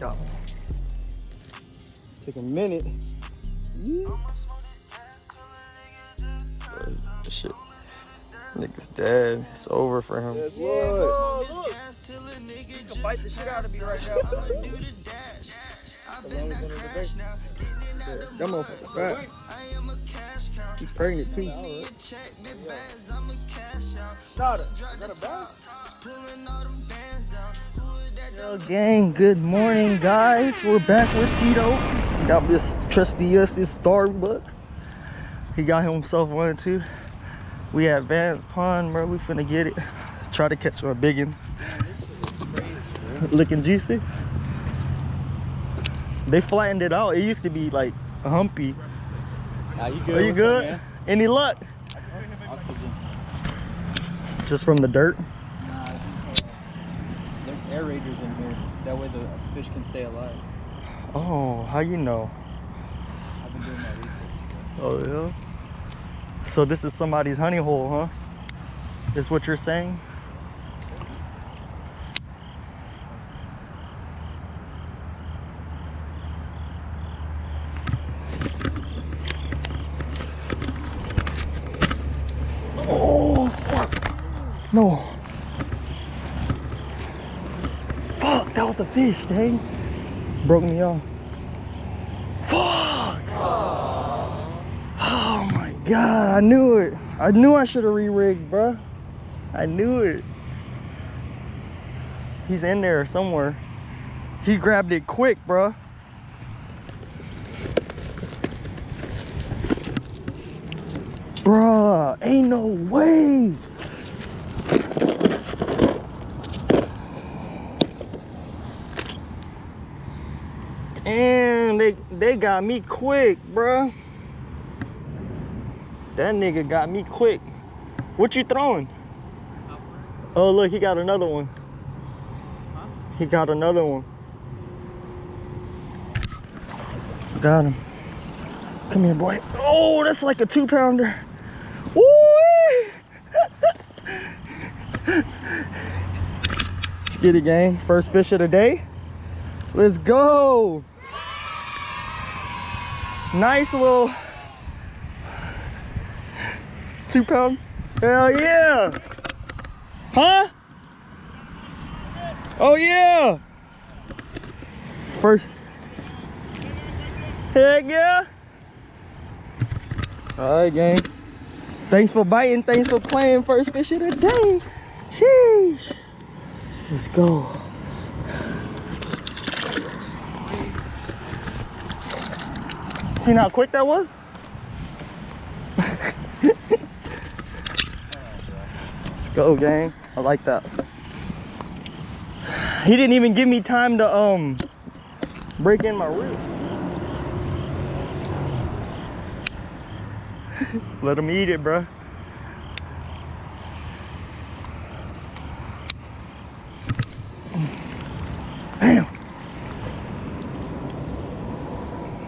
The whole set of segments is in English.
Stop. Take a minute. Yeah. Shit. Nigga's dead. It's over for him. Yes, Lord. Look. You can fight the shit out of me right now. That motherfucker fat. She's pregnant too. Shot her. Is that a bag? Yo, gang, good morning, guys. We're back with Tito. Got this trusty this Starbucks. He got himself one too. We at Vance Pond, bro. We finna get it. Try to catch a biggin. Looking juicy. They flattened it out. It used to be like a humpy. Nah, you good? Are you good? Up, Any luck? Oxygen. Just from the dirt? Nah, there's aerators in here. That way the fish can stay alive. Oh, how you know? I've been doing my research. Oh yeah. So this is somebody's honey hole, huh? Is what you're saying? Oh fuck! No. Fuck! That was a fish, dang. Broke me off. Fuck! Oh my god! I knew it. I knew I should have re-rigged, bruh. I knew it. He's in there somewhere. He grabbed it quick, bruh. Bruh, ain't no way. Damn, they got me quick, bruh. That nigga got me quick. What you throwing? Oh, look, he got another one. Huh? He got another one. Got him. Come here, boy. Oh, that's like a 2-pounder. Woo! Get it, gang. First fish of the day. Let's go. Nice little 2-pound. Hell yeah. Huh? Oh yeah. First. Heck yeah. All right, gang. Thanks for biting. Thanks for playing. First fish of the day. Sheesh. Let's go. See how quick that was? Let's go, gang. I like that. He didn't even give me time to break in my reel. Let him eat it, bro. Damn.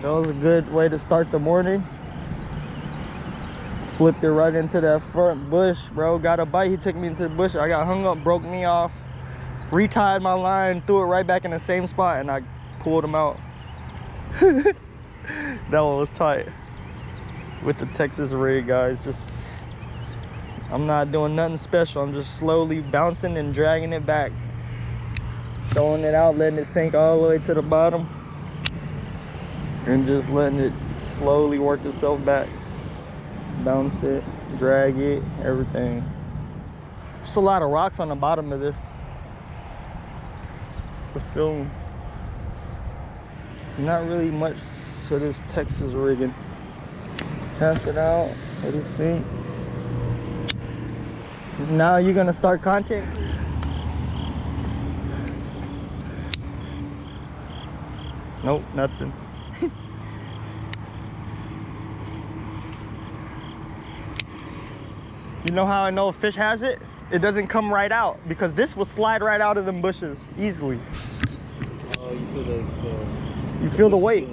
That was a good way to start the morning. Flipped it right into that front bush, bro. Got a bite. He took me into the bush. I got hung up, broke me off, retied my line, threw it right back in the same spot, and I pulled him out. That one was tight. With the Texas rig, guys. Just, I'm not doing nothing special. I'm just slowly bouncing and dragging it back. Throwing it out, letting it sink all the way to the bottom. And just letting it slowly work itself back. Bounce it, drag it, everything. Just a lot of rocks on the bottom of this. For film. Not really much to this Texas rigging. Cast it out, let it sink. Now you're gonna start content? Nope, nothing. You know how I know a fish has it? It doesn't come right out because this will slide right out of them bushes easily. Oh, you feel the You feel the weight.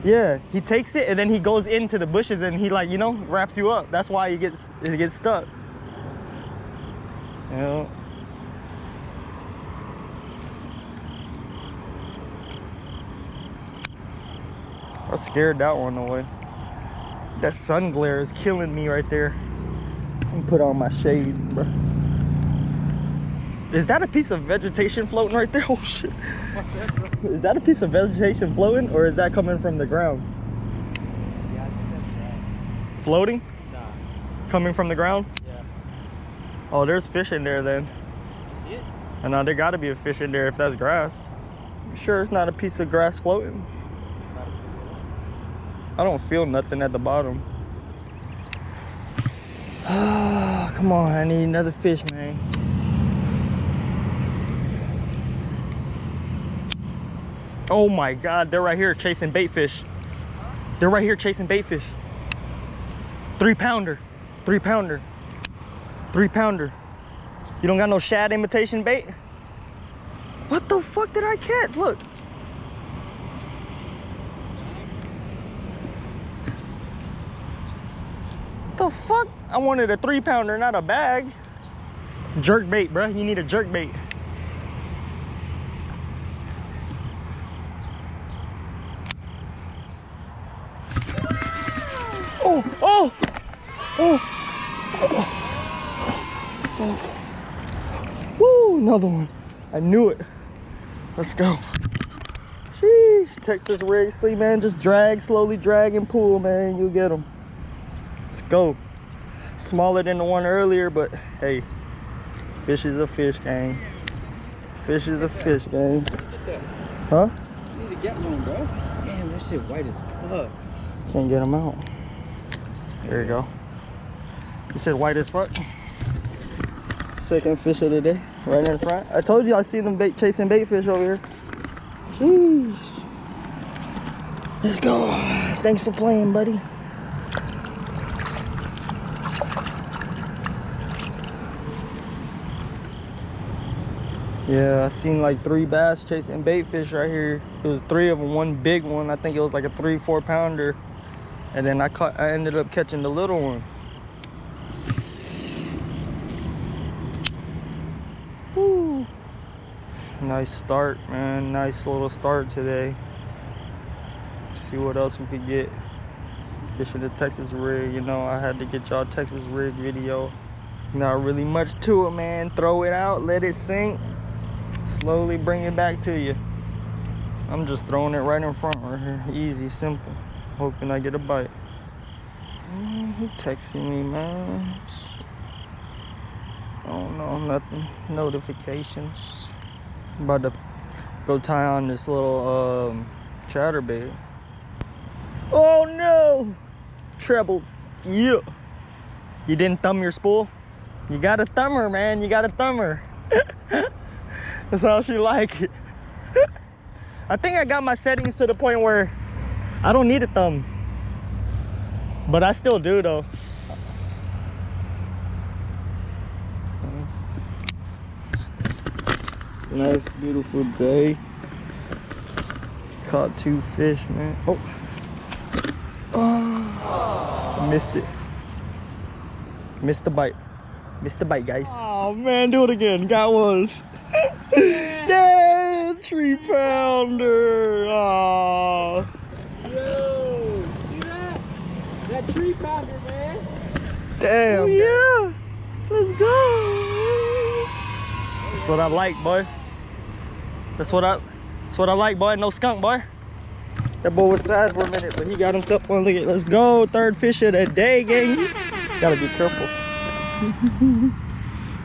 Yeah, he takes it and then he goes into the bushes and he, like, you know, wraps you up. That's why it gets stuck. Yeah. I scared that one away. That sun glare is killing me right there. Let me put on my shades, bro. Is that a piece of vegetation floating right there? Oh shit. Is that a piece of vegetation floating, or is that coming from the ground? Yeah, I think that's grass. Floating? Nah. Coming from the ground? Yeah. Oh, there's fish in there then. You see it? And now there gotta be a fish in there if that's grass. You sure it's not a piece of grass floating? I don't feel nothing at the bottom. Come on, I need another fish, man. Oh my God, they're right here chasing bait fish. They're right here chasing bait fish. 3-pounder, 3-pounder, 3-pounder. You don't got no shad imitation bait? What the fuck did I catch? Look. The fuck? I wanted a 3-pounder, not a bag. Jerk bait, bro. You need a jerk bait. Oh, oh, oh, oh. Woo, another one. I knew it. Let's go. Sheesh, Texas rig, see, man, just drag, slowly drag and pull, man. You'll get them. Let's go. Smaller than the one earlier, but hey, fish is a fish, gang. Fish is a fish, gang. Huh? You need to get one, bro. Damn, that shit white as fuck. Can't get them out. There you go. You said white as fuck. Second fish of the day, right in front. I told you I seen them chasing bait fish over here. Jeez. Let's go. Thanks for playing, buddy. Yeah, I seen like 3 bass chasing bait fish right here. It was 3 of them, one big one. I think it was like a 3-4 pounder. And then I ended up catching the little one. Woo. Nice start, man. Nice little start today. See what else we could get. Fishing the Texas rig. You know, I had to get y'all Texas rig video. Not really much to it, man. Throw it out, let it sink. Slowly bring it back to you. I'm just throwing it right in front right here. Easy, simple. Hoping I get a bite. He texting me, man. I don't know, nothing. Notifications. About to go tie on this little chatterbait. Oh no! Trebles. Yeah. You didn't thumb your spool? You got a thumber, man. You got a thumber. That's how she like it. I think I got my settings to the point where I don't need a thumb. But I still do though. Nice, beautiful day. Caught 2 fish, man. Oh. Oh. I missed it. Missed the bite. Missed the bite, guys. Oh man, do it again. Got one. Yeah, 3-pounder. Oh. Yo, see that? That 3-pounder, man. Damn. Oh, yeah. Let's go. That's what I like, boy. That's what I like, boy. No skunk, boy. That boy was sad for a minute, but he got himself one. Look at, let's go. 3rd fish of the day, gang. Gotta be careful.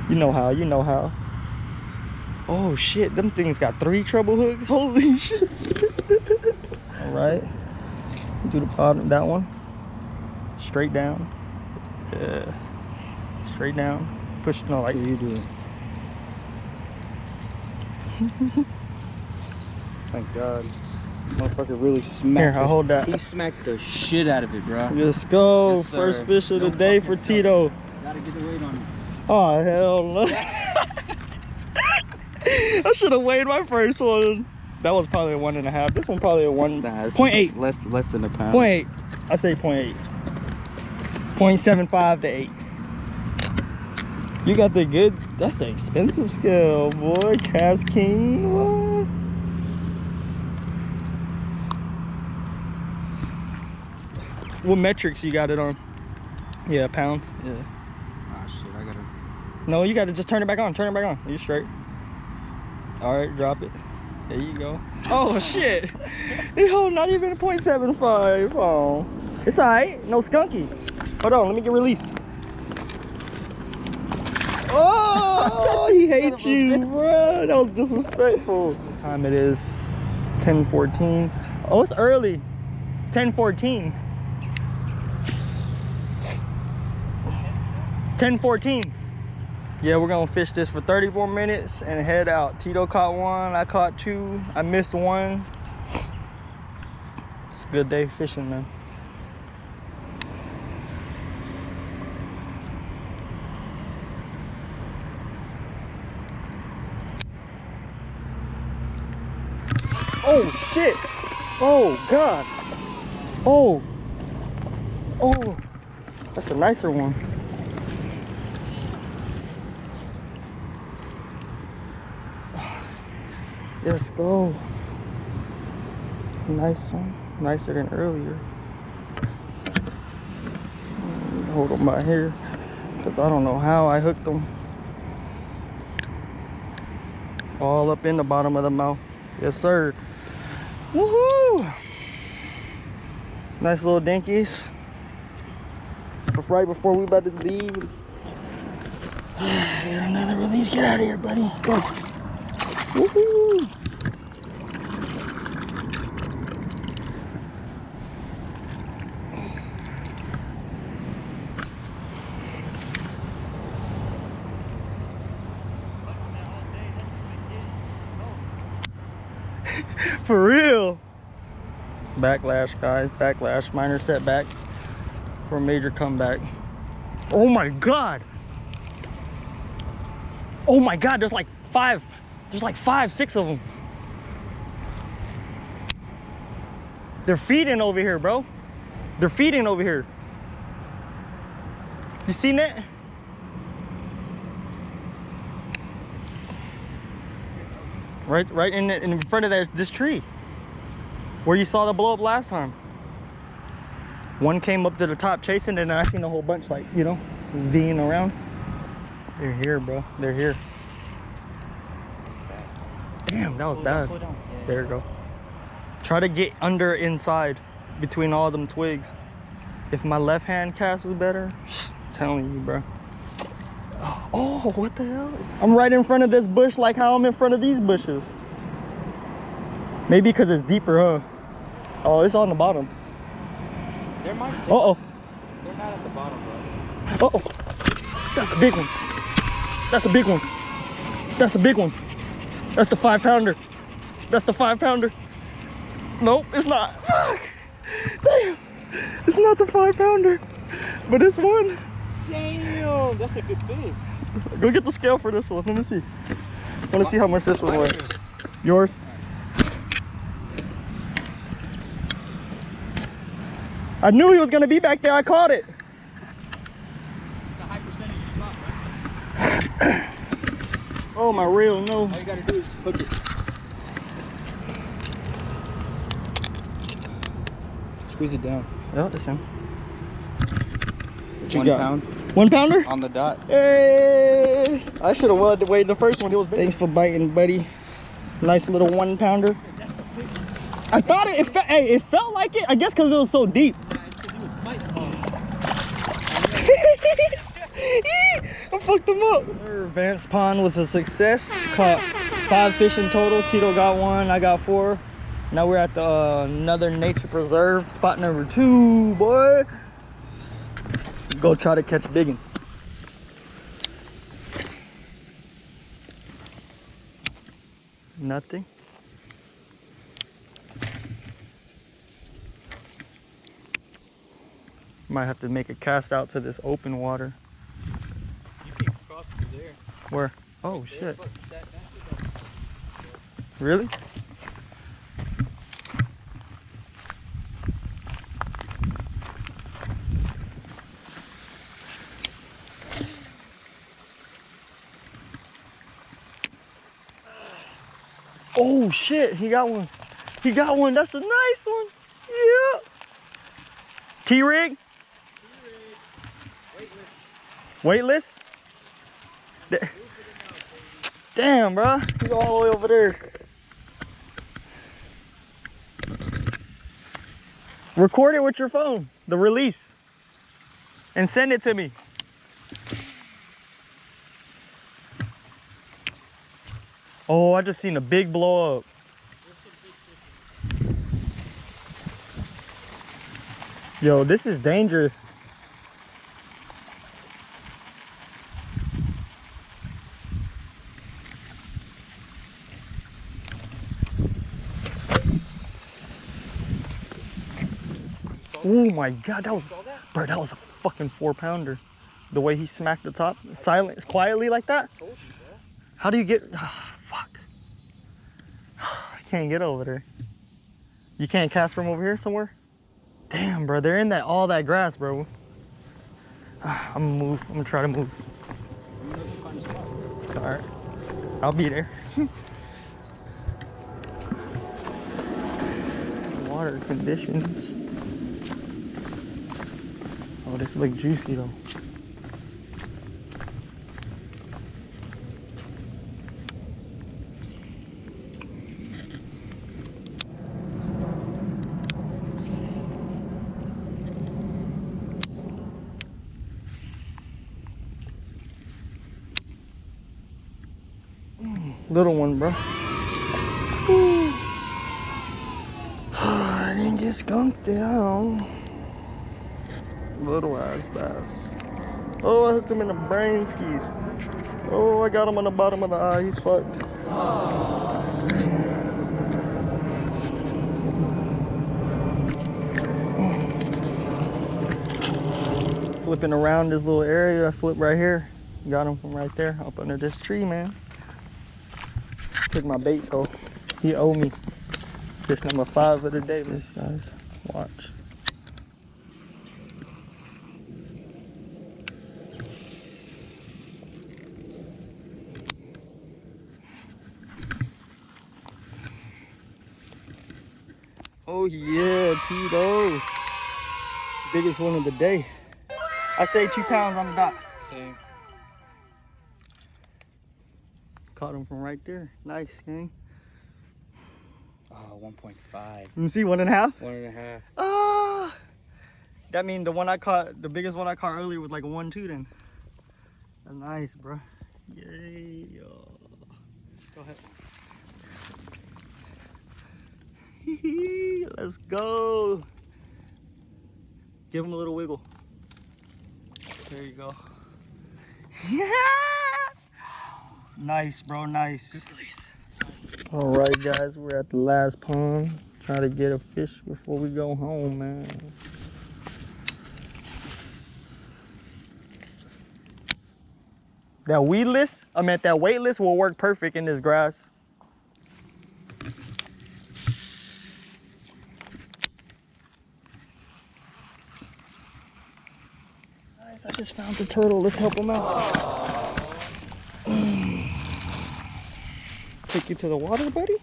You know how, you know how. Oh shit, them things got 3 treble hooks. Holy shit. All right. Do the bottom, that one. Straight down. Yeah. Straight down. Push, no, like you do it. Thank God. Motherfucker really smacked. Here, I'll hold that. He smacked the shit out of it, bro. Let's go. Yes, first fish of the day for Tito. Gotta get the weight on it. Oh, hell no. I should have weighed my first one. That was probably a 1.5. This one probably a 1.8. Less than a pound. 0.8. I say 0.8. 0.75 to 8. You got the good, that's the expensive scale, boy. Cast King, what? What metrics you got it on? Yeah, pounds. Yeah. Ah, shit, I gotta. No, you gotta just turn it back on. Turn it back on. You're straight. All right, drop it. There you go. Oh shit! Yo, not even a 0.75. Oh, it's alright. No skunky. Hold on, let me get released. Oh, he hates you, bro. That was disrespectful. What time it is? 10:14. Oh, it's early. 10:14. 10:14. Yeah, we're gonna fish this for 30 more minutes and head out. Tito caught one, I caught two, I missed one. It's a good day fishing, man. Oh shit! Oh God! Oh! Oh! That's a nicer one. Let's go. Nice one. Nicer than earlier. Hold them by here, because I don't know how I hooked them. All up in the bottom of the mouth. Yes, sir. Woohoo! Nice little dinkies. But right before we about to leave. Get another release. Get out of here, buddy. Go. Woohoo! For real. Backlash, guys. Backlash. Minor setback for a major comeback. Oh my God. Oh my God. There's like five, six of them. They're feeding over here, bro. They're feeding over here. You seen that? Right in front of this tree where you saw the blow up last time. One came up to the top chasing, and then I seen a whole bunch, like, you know, V'ing around. They're here, bro. They're here. Damn, that was bad. There you go. Try to get under inside between all them twigs. If my left hand cast was better, I'm telling you, bro. Oh, what the hell? I'm right in front of this bush, like how I'm in front of these bushes. Maybe because it's deeper, huh? Oh, it's on the bottom. There might be. Uh-oh. They're not at the bottom, bro. Uh-oh. That's a big one. That's a big one. That's a big one. That's the 5-pounder. That's the 5-pounder. Nope, it's not. Fuck. Damn. It's not the 5-pounder. But it's one. Damn, that's a good fish. Go get the scale for this one. Let me see. I want to see how much this one weighs. Yours? I knew he was going to be back there. I caught it. It's a high percentage spot, right? Oh, my reel, no. All you got to do is hook it. Squeeze it down. Yeah, that's him. What you 1 got? pound 1-pounder? on the dot. Hey! I should have weighed the first one. It was big. Thanks for biting, buddy. Nice little 1-pounder. I thought it felt like it. I guess because it was so deep. I fucked him up. Vance Pond was a success. Caught 5 fish in total. Tito got 1, I got 4. Now we're at the another nature preserve, spot number 2, boy. Go try to catch biggin. Nothing. Might have to make a cast out to this open water. You can cross through there. Where? Oh shit. Really? Oh shit, he got one. He got one. That's a nice one. Yeah. T-rig? Weightless? Damn, bro. He's all the way over there. Record it with your phone, the release, and send it to me. Oh, I just seen a big blow up. Yo, this is dangerous. Oh my God, that was, bro, that was a fucking 4-pounder. The way he smacked the top, silent, quietly like that. How do you get, fuck. I can't get over there. You can't cast from over here somewhere? Damn, bro, they're in that, all that grass, bro. I'm gonna move, I'm gonna try to move. All right, I'll be there. Water conditions. Oh, this look juicy though. Little one, bro. I didn't get skunked down. Little ass bass. Oh, I hooked him in the brain skis. Oh, I got him on the bottom of the eye. He's fucked. Flipping around this little area, I flip right here. Got him from right there, up under this tree, man. Took my bait though. He owed me. Fish number 5 of the day, this guys. Watch. Oh yeah, Tito. Biggest one of the day. I say 2 pounds on the dot. Same. Caught him from right there. Nice, gang. Oh, 1.5. Let me see, 1.5? 1.5. Ah, that means the one I caught, the biggest one I caught earlier was like a 1.2 then. That's nice, bro. Yay. Go ahead. Let's go. Give him a little wiggle. There you go. Yeah. Nice, bro, nice. Good release. All right, guys, we're at the last pond. Trying to get a fish before we go home, man. That weedless, that weightless will work perfect in this grass. Nice, I just found the turtle. Let's help him out. Take you to the water, buddy?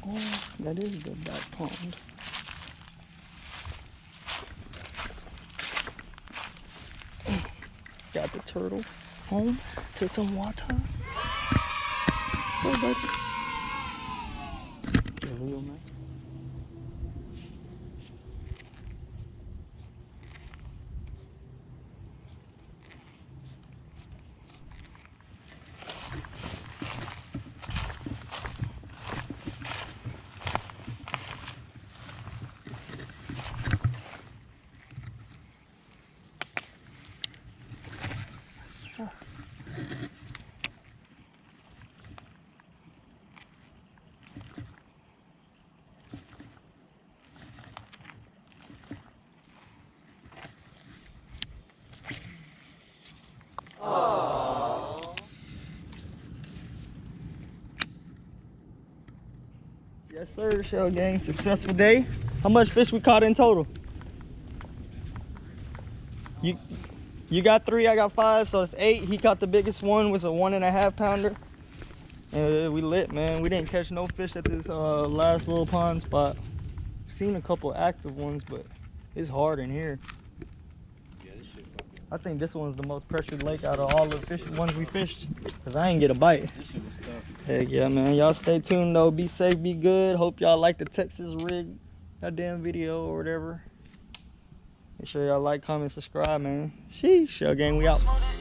Oh, that is the back pond. Got the turtle home to some water. Go, buddy. Real nice. Yes, sir, Shell Gang. Successful day. How much fish we caught in total? You got 3, I got 5, so it's 8. He caught the biggest one, was a 1.5 pounder. And we lit, man. We didn't catch no fish at this last little pond spot. Seen a couple active ones, but it's hard in here. Yeah, this shit fucking. I think this one's the most pressured lake out of all the fish ones we fished. Cause I ain't get a bite. This shit was tough. Heck yeah, man. Y'all stay tuned though. Be safe, be good. Hope y'all like the Texas rig goddamn video or whatever. Make sure y'all like, comment, subscribe, man. Sheesh, Shell Gang, we out.